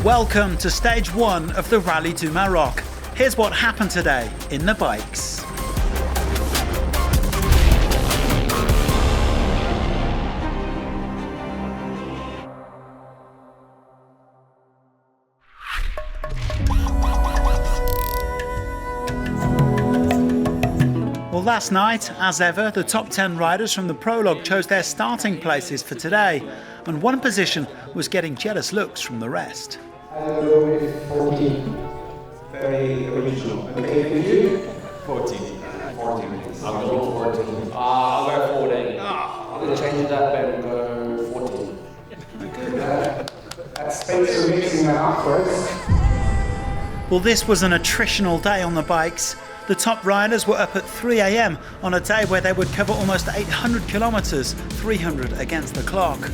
Welcome to stage 1 of the Rally du Maroc. Here's what happened today in the bikes. Well, last night, as ever, the top 10 riders from the prologue chose their starting places for today, and one position was getting jealous looks from the rest. I'll go with 14. Very original. Okay for you? 14. 14. I'll go 14. I'll go 14. I'm going to change it up and go 14. That's space for mixing that up for us. Well, this was an attritional day on the bikes. The top riders were up at 3 a.m. on a day where they would cover almost 800 kilometres, 300 against the clock.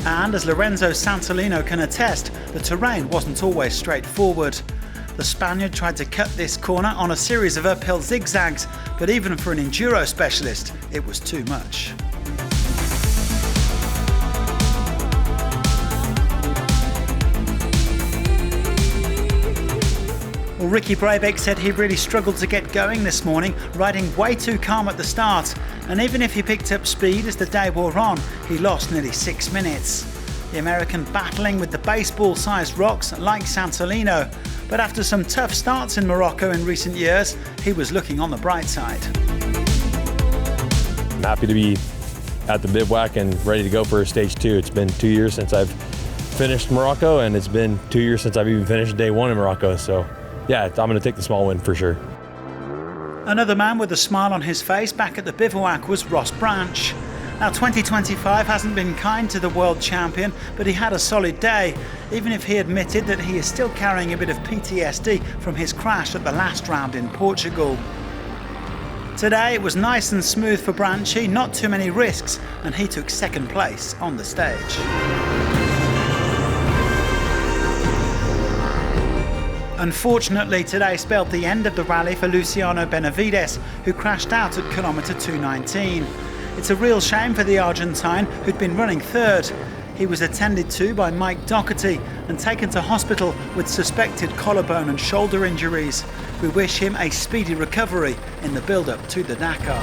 And as Lorenzo Santolino can attest, the terrain wasn't always straightforward. The Spaniard tried to cut this corner on a series of uphill zigzags, but even for an enduro specialist, it was too much. Well, Ricky Brabeck said he really struggled to get going this morning, riding way too calm at the start, and even if he picked up speed as the day wore on, he lost nearly 6 minutes. The American battling with the baseball-sized rocks like Santolino, but after some tough starts in Morocco in recent years, he was looking on the bright side. I'm happy to be at the bivouac and ready to go for stage 2. It's been 2 years since I've finished Morocco, and it's been 2 years since I've even finished day 1 in Morocco, so yeah, I'm going to take the small win for sure. Another man with a smile on his face back at the bivouac was Ross Branch. Now 2025 hasn't been kind to the world champion, but he had a solid day, even if he admitted that he is still carrying a bit of PTSD from his crash at the last round in Portugal. Today it was nice and smooth for Branchy, not too many risks, and he took second place on the stage. Unfortunately, today spelled the end of the rally for Luciano Benavides, who crashed out at kilometre 219. It's a real shame for the Argentine, who'd been running third. He was attended to by Mike Doherty and taken to hospital with suspected collarbone and shoulder injuries. We wish him a speedy recovery in the build-up to the Dakar.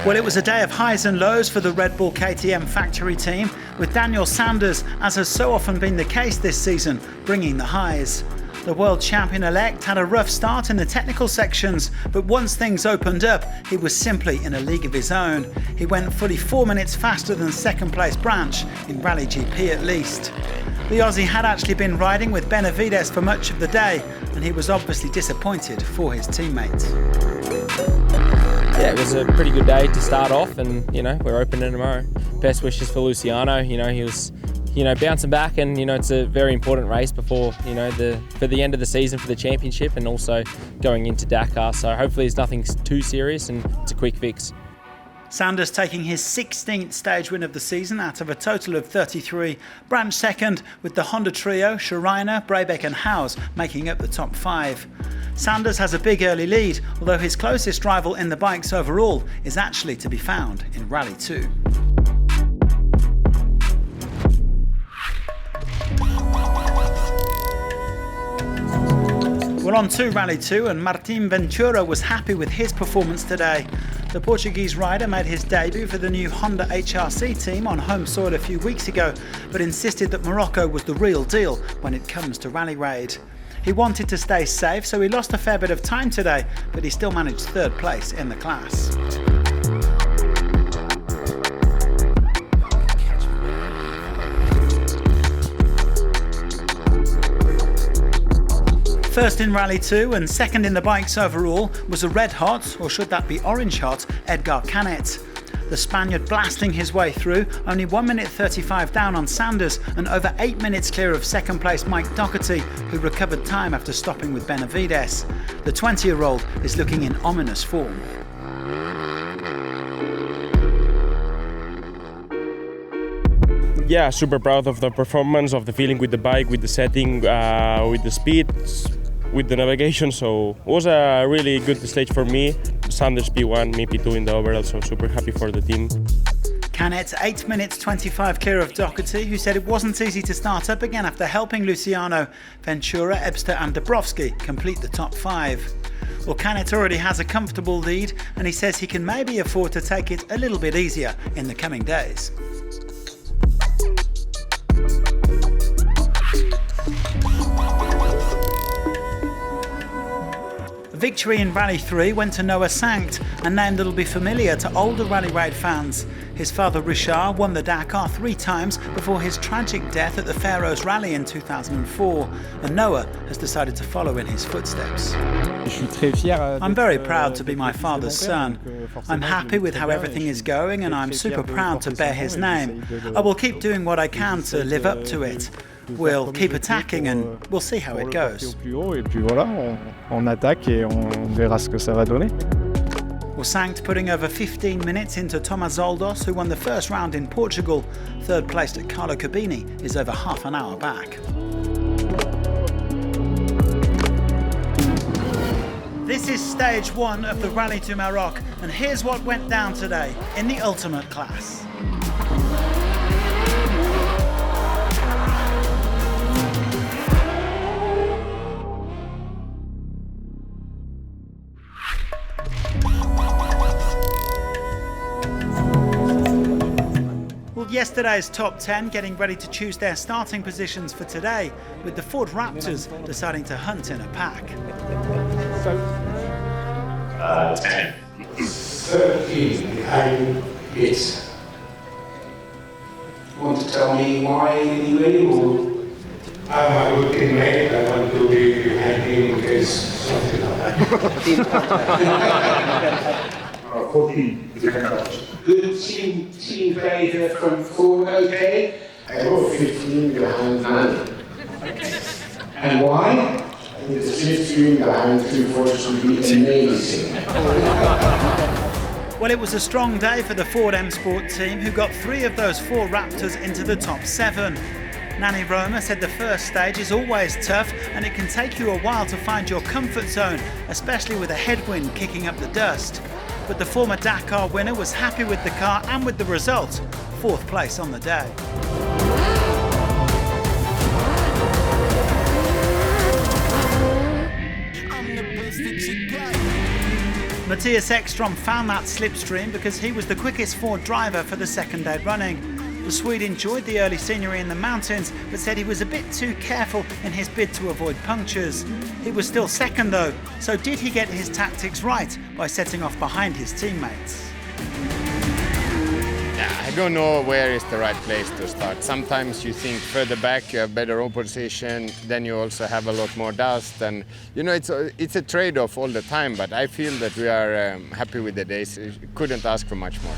Well, it was a day of highs and lows for the Red Bull KTM factory team, with Daniel Sanders, as has so often been the case this season, bringing the highs. The world champion-elect had a rough start in the technical sections, but once things opened up, he was simply in a league of his own. He went fully 4 minutes faster than second-place Branch, in Rally GP at least. The Aussie had actually been riding with Benavides for much of the day, and he was obviously disappointed for his teammate. Yeah, it was a pretty good day to start off, and we're opening tomorrow. Best wishes for Luciano. He was bouncing back, and it's a very important race before for the end of the season for the championship, and also going into Dakar. So hopefully it's nothing too serious and it's a quick fix. Sanders taking his 16th stage win of the season out of a total of 33. Branch second, with the Honda trio, Schreiner, Brabeck and Howes making up the top 5. Sanders has a big early lead, although his closest rival in the bikes overall is actually to be found in Rally 2. Well, on to Rally 2, and Martin Ventura was happy with his performance today. The Portuguese rider made his debut for the new Honda HRC team on home soil a few weeks ago, but insisted that Morocco was the real deal when it comes to rally raid. He wanted to stay safe, so he lost a fair bit of time today, but he still managed third place in the class. First in Rally 2 and second in the bikes overall was a red hot, or should that be orange hot, Edgar Canet. The Spaniard blasting his way through, only 1 minute 35 down on Sanders and over 8 minutes clear of second place Mike Doherty, who recovered time after stopping with Benavides. The 20-year-old is looking in ominous form. Yeah, super proud of the performance, of the feeling with the bike, with the setting, with the speed, with the navigation. So it was a really good stage for me. Sanders P1, me P2 in the overall, so super happy for the team. Canet 8 minutes 25 clear of Doherty, who said it wasn't easy to start up again after helping Luciano, Ventura, Ebster and Dabrowski complete the top 5. Well, Canet already has a comfortable lead and he says he can maybe afford to take it a little bit easier in the coming days. Victory in Rally 3 went to Noah Sankt, a name that'll be familiar to older Rally Raid fans. His father Richard won the Dakar 3 times before his tragic death at the Faroes Rally in 2004, and Noah has decided to follow in his footsteps. I'm very proud to be my father's son. I'm happy with how everything is going and I'm super proud to bear his name. I will keep doing what I can to live up to it. We'll keep attacking and we'll see how it goes. Well, Sankt putting over 15 minutes into Thomas Zoldos, who won the first round in Portugal. Third placed at Carlo Cabini is over half an hour back. This is stage 1 of the Rally du Maroc, and here's what went down today in the ultimate class. Yesterday's top 10 getting ready to choose their starting positions for today, with the Ford Raptors deciding to hunt in a pack. 10. 13 behind it. Want to tell me why anyway, or? I'm a good teammate, I want to be behind him in case something like that. 14 is a good team behavior from Ford, okay? I go 15 behind 9. And why? I think the 15 behind 3 Fords would be amazing. Well, it was a strong day for the Ford M Sport team, who got 3 of those 4 Raptors into the top 7. Nani Roma said the first stage is always tough and it can take you a while to find your comfort zone, especially with a headwind kicking up the dust. But the former Dakar winner was happy with the car and with the result, 4th place on the day. Matthias Ekstrom found that slipstream because he was the quickest Ford driver for the second day running. The Swede enjoyed the early scenery in the mountains, but said he was a bit too careful in his bid to avoid punctures. He was still second though, so did he get his tactics right by setting off behind his teammates? I don't know where is the right place to start. Sometimes you think further back you have better road position, then you also have a lot more dust, and you know it's a trade-off all the time, but I feel that we are happy with the days. Couldn't ask for much more.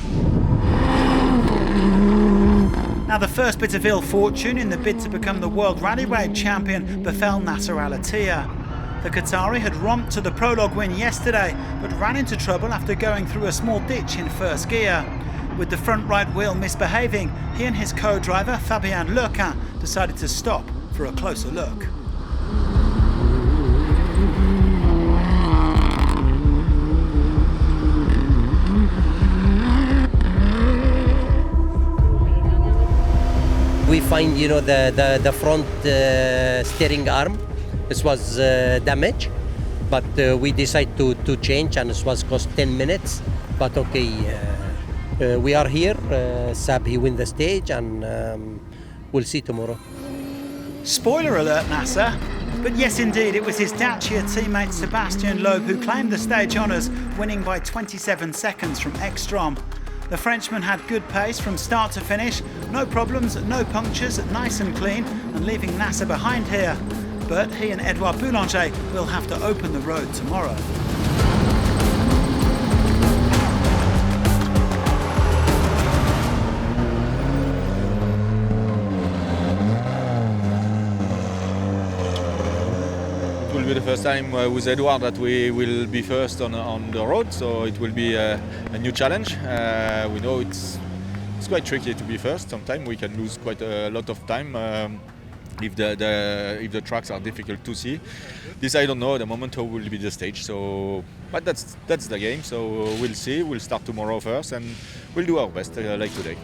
Now the first bit of ill fortune in the bid to become the World Rally Raid champion befell Nasser Al-Attiyah. The Qatari had romped to the prologue win yesterday, but ran into trouble after going through a small ditch in first gear. With the front right wheel misbehaving, he and his co-driver Fabien Lequin decided to stop for a closer look. We find, you know, the front steering arm. This was damaged, but we decided to change, and it was cost 10 minutes. But okay, we are here. Sab, he win the stage, and we'll see tomorrow. Spoiler alert, Nasser. But yes, indeed, it was his Dacia teammate Sebastian Loeb who claimed the stage honours, winning by 27 seconds from Ekstrom. The Frenchman had good pace from start to finish, no problems, no punctures, nice and clean, and leaving Nasser behind here. But he and Edouard Boulanger will have to open the road tomorrow. It will be the first time with Edouard that we will be first on the road, so it will be a new challenge. We know it's quite tricky to be first. Sometimes we can lose quite a lot of time if the tracks are difficult to see. This I don't know at the moment how will be the stage. So, but that's the game. So we'll see. We'll start tomorrow first, and we'll do our best like today.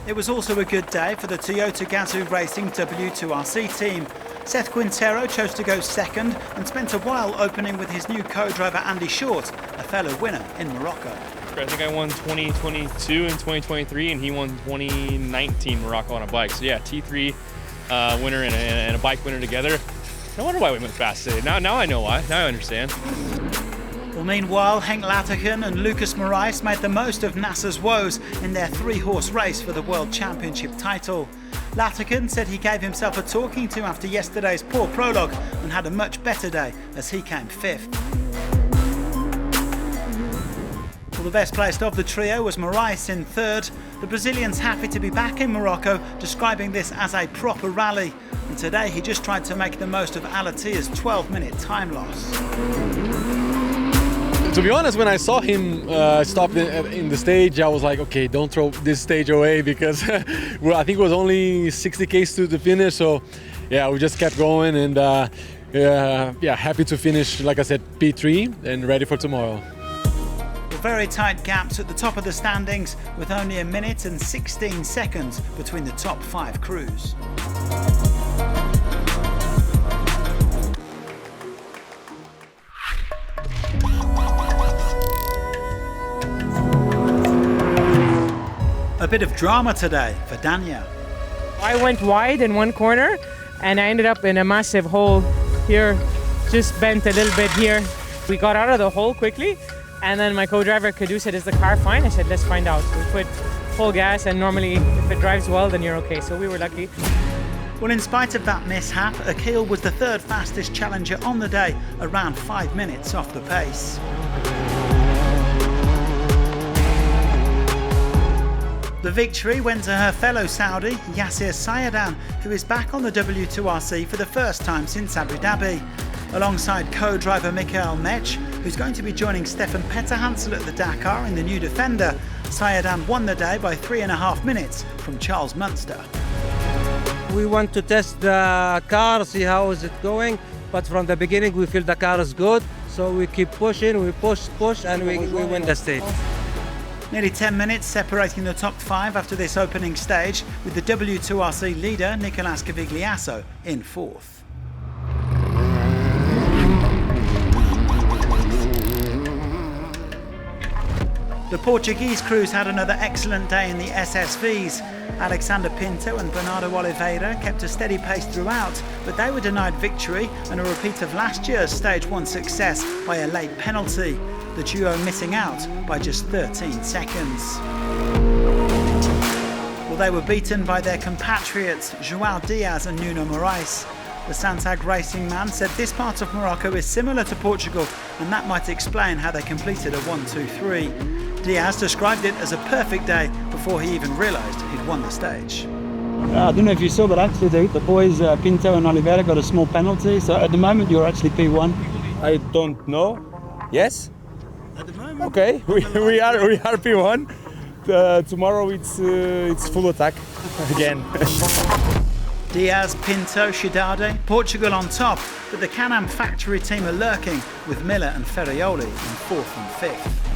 It was also a good day for the Toyota Gazoo Racing W2RC team. Seth Quintero chose to go second and spent a while opening with his new co-driver Andy Short, a fellow winner in Morocco. I think I won 2022 and 2023, and he won 2019 Morocco on a bike. So yeah, T3 winner and a bike winner together. No wonder why we went fast today. Now I know why. Now I understand. Well, meanwhile, Henk Laterken and Lucas Morais made the most of NASA's woes in their three-horse race for the World Championship title. Laterken said he gave himself a talking to after yesterday's poor prologue and had a much better day as he came fifth. Well, the best placed of the trio was Morais in third. The Brazilian's happy to be back in Morocco, describing this as a proper rally. And today he just tried to make the most of Alatia's 12-minute time loss. To be honest, when I saw him stop in the stage, I was like, okay, don't throw this stage away, because well, I think it was only 60 k's to the finish. So yeah, we just kept going, and yeah, happy to finish, like I said, P3 and ready for tomorrow. Very tight gaps at the top of the standings, with only 1 minute and 16 seconds between the top 5 crews. A bit of drama today for Dania. I went wide in one corner and I ended up in a massive hole here, just bent a little bit here. We got out of the hole quickly, and then my co-driver Kadu said, "Is the car fine?" I said, "Let's find out." We put full gas, and normally if it drives well, then you're okay. So we were lucky. Well, in spite of that mishap, Akil was the third fastest challenger on the day, around 5 minutes off the pace. The victory went to her fellow Saudi, Yassir Sayadan, who is back on the W2RC for the first time since Abu Dhabi. Alongside co-driver Michael Mech, who's going to be joining Stefan Peterhansel at the Dakar in the new Defender, Sayadan won the day by 3.5 minutes from Charles Munster. We want to test the car, see how is it going, but from the beginning we feel the car is good, so we keep pushing, we push, and we win the stage. Nearly 10 minutes separating the top 5 after this opening stage, with the W2RC leader Nicolas Cavigliasso in 4th. The Portuguese crews had another excellent day in the SSVs. Alexander Pinto and Bernardo Oliveira kept a steady pace throughout, but they were denied victory and a repeat of last year's Stage 1 success by a late penalty, the duo missing out by just 13 seconds. Well, they were beaten by their compatriots João Diaz and Nuno Morais. The Santag racing man said this part of Morocco is similar to Portugal, and that might explain how they completed a 1-2-3. Diaz described it as a perfect day before he even realised he'd won the stage. I don't know if you saw, but actually the boys Pinto and Oliveira got a small penalty, so at the moment you're actually P1. I don't know. Yes? At the moment? Okay, we are P1. Tomorrow it's full attack again. Diaz, Pinto, Shidade, Portugal on top, but the Can-Am factory team are lurking, with Miller and Ferrioli in 4th and 5th.